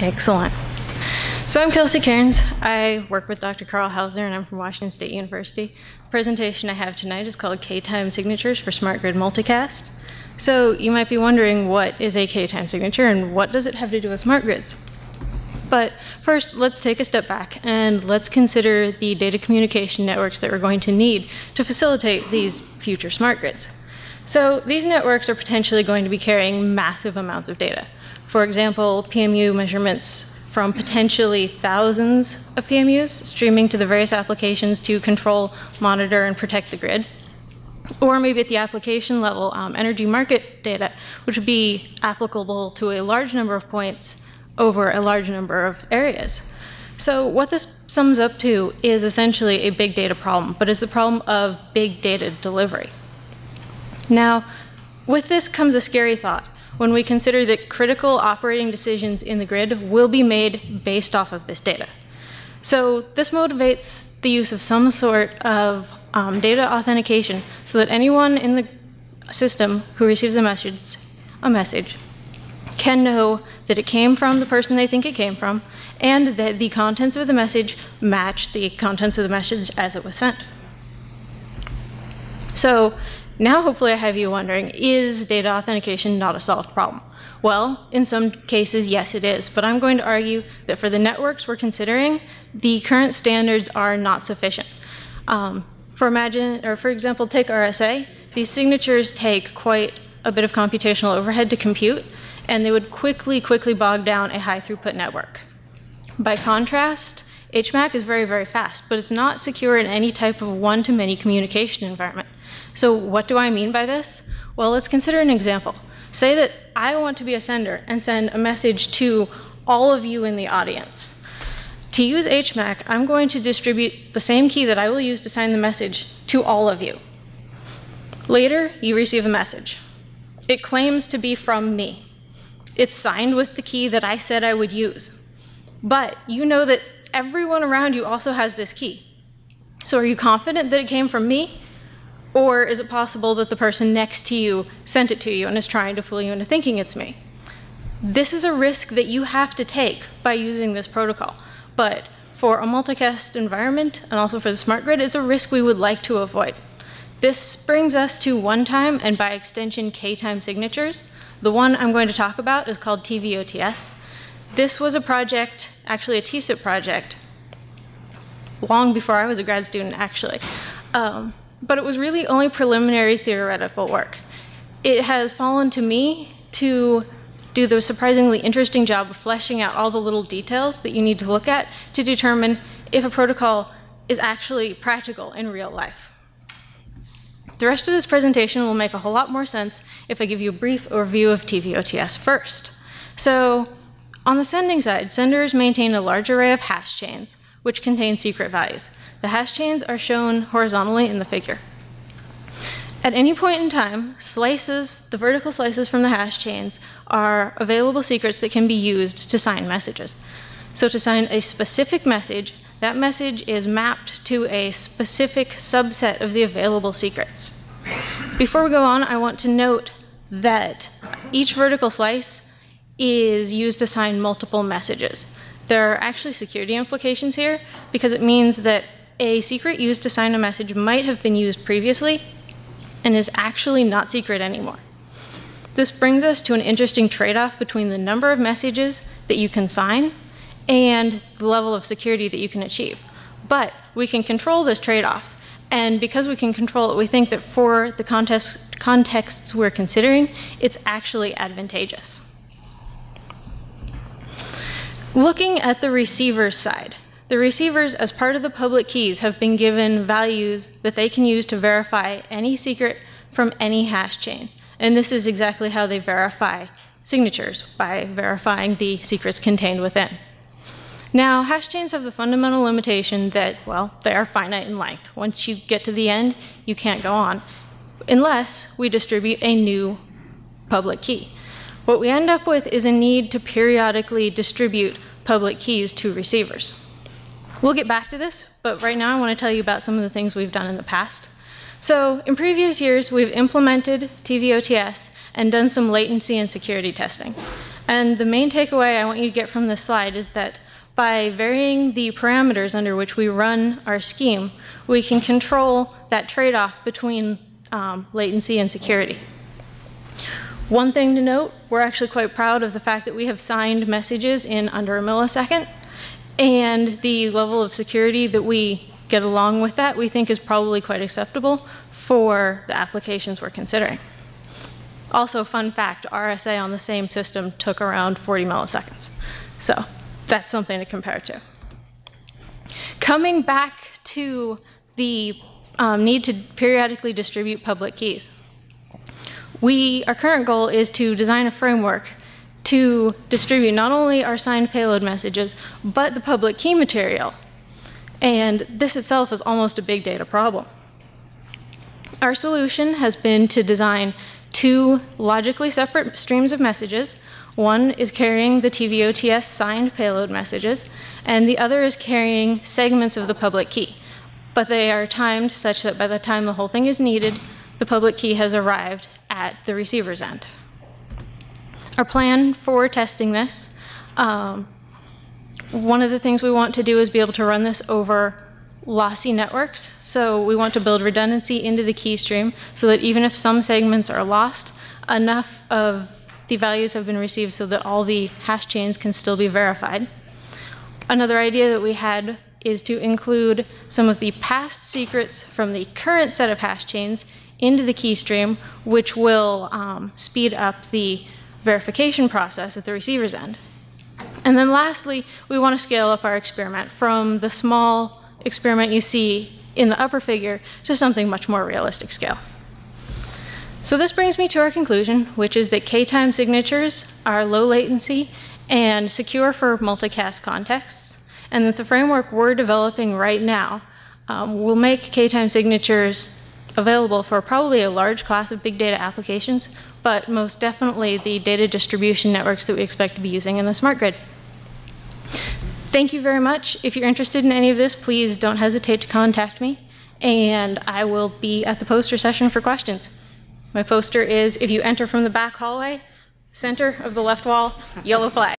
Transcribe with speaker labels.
Speaker 1: Excellent. So I'm Kelsey Cairns. I work with Dr. Carl Hauser, and I'm from Washington State University. The presentation I have tonight is called K-time signatures for Smartgrid Multicast. So you might be wondering, what is a K-time signature and what does it have to do with smart grids? But first, let's take a step back and let's consider the data communication networks that we're going to need to facilitate these future smart grids. So these networks are potentially going to be carrying massive amounts of data. For example, PMU measurements from potentially thousands of PMUs streaming to the various applications to control, monitor, and protect the grid. Or maybe at the application level, energy market data, which would be applicable to a large number of points over a large number of areas. So what this sums up to is essentially a big data problem, but it's the problem of big data delivery. Now, with this comes a scary thought when we consider that critical operating decisions in the grid will be made based off of this data. So this motivates the use of some sort of data authentication so that anyone in the system who receives a message can know that it came from the person they think it came from, and that the contents of the message match the contents of the message as it was sent. So now hopefully I have you wondering, is data authentication not a solved problem? Well, in some cases, yes it is, but I'm going to argue that for the networks we're considering, the current standards are not sufficient. For example, take RSA. These signatures take quite a bit of computational overhead to compute, and they would quickly bog down a high throughput network. By contrast, HMAC is very, very fast, but it's not secure in any type of one-to-many communication environment. So what do I mean by this? Well, let's consider an example. Say that I want to be a sender and send a message to all of you in the audience. To use HMAC, I'm going to distribute the same key that I will use to sign the message to all of you. Later, you receive a message. It claims to be from me. It's signed with the key that I said I would use. But you know that everyone around you also has this key. So are you confident that it came from me? Or is it possible that the person next to you sent it to you and is trying to fool you into thinking it's me? This is a risk that you have to take by using this protocol. But for a multicast environment, and also for the smart grid, it's a risk we would like to avoid. This brings us to one-time, and by extension, K-time signatures. The one I'm going to talk about is called TVOTS. This was a project, actually a TCIP project, long before I was a grad student, actually. But it was really only preliminary theoretical work. It has fallen to me to do the surprisingly interesting job of fleshing out all the little details that you need to look at to determine if a protocol is actually practical in real life. The rest of this presentation will make a whole lot more sense if I give you a brief overview of TVOTS first. So on the sending side, senders maintain a large array of hash chains, which contain secret values. The hash chains are shown horizontally in the figure. At any point in time, slices, the vertical slices from the hash chains, are available secrets that can be used to sign messages. So to sign a specific message, that message is mapped to a specific subset of the available secrets. Before we go on, I want to note that each vertical slice is used to sign multiple messages. There are actually security implications here because it means that a secret used to sign a message might have been used previously and is actually not secret anymore. This brings us to an interesting trade-off between the number of messages that you can sign and the level of security that you can achieve. But we can control this trade-off, and because we can control it, we think that for the contexts we're considering, it's actually advantageous. Looking at the receiver's side, the receivers, as part of the public keys, have been given values that they can use to verify any secret from any hash chain. And this is exactly how they verify signatures, by verifying the secrets contained within. Now, hash chains have the fundamental limitation that, well, they are finite in length. Once you get to the end, you can't go on, unless we distribute a new public key. What we end up with is a need to periodically distribute public keys to receivers. We'll get back to this, but right now I want to tell you about some of the things we've done in the past. So in previous years, we've implemented TVOTS and done some latency and security testing. And the main takeaway I want you to get from this slide is that by varying the parameters under which we run our scheme, we can control that trade-off between latency and security. One thing to note, we're actually quite proud of the fact that we have signed messages in under a millisecond, and the level of security that we get along with that we think is probably quite acceptable for the applications we're considering. Also, fun fact, RSA on the same system took around 40 milliseconds. So that's something to compare to. Coming back to the need to periodically distribute public keys. Our current goal is to design a framework to distribute not only our signed payload messages, but the public key material. And this itself is almost a big data problem. Our solution has been to design two logically separate streams of messages. One is carrying the TVOTS signed payload messages, and the other is carrying segments of the public key. But they are timed such that by the time the whole thing is needed, the public key has arrived at the receiver's end. Our plan for testing this, one of the things we want to do is be able to run this over lossy networks. So we want to build redundancy into the key stream so that even if some segments are lost, enough of the values have been received so that all the hash chains can still be verified. Another idea that we had is to include some of the past secrets from the current set of hash chains into the key stream, which will speed up the verification process at the receiver's end. And then lastly, we want to scale up our experiment from the small experiment you see in the upper figure to something much more realistic scale. So this brings me to our conclusion, which is that K-time signatures are low latency and secure for multicast contexts, and that the framework we're developing right now will make K-time signatures available for probably a large class of big data applications, but most definitely the data distribution networks that we expect to be using in the smart grid. Thank you very much. If you're interested in any of this, please don't hesitate to contact me, and I will be at the poster session for questions. My poster is, if you enter from the back hallway, center of the left wall, yellow flag.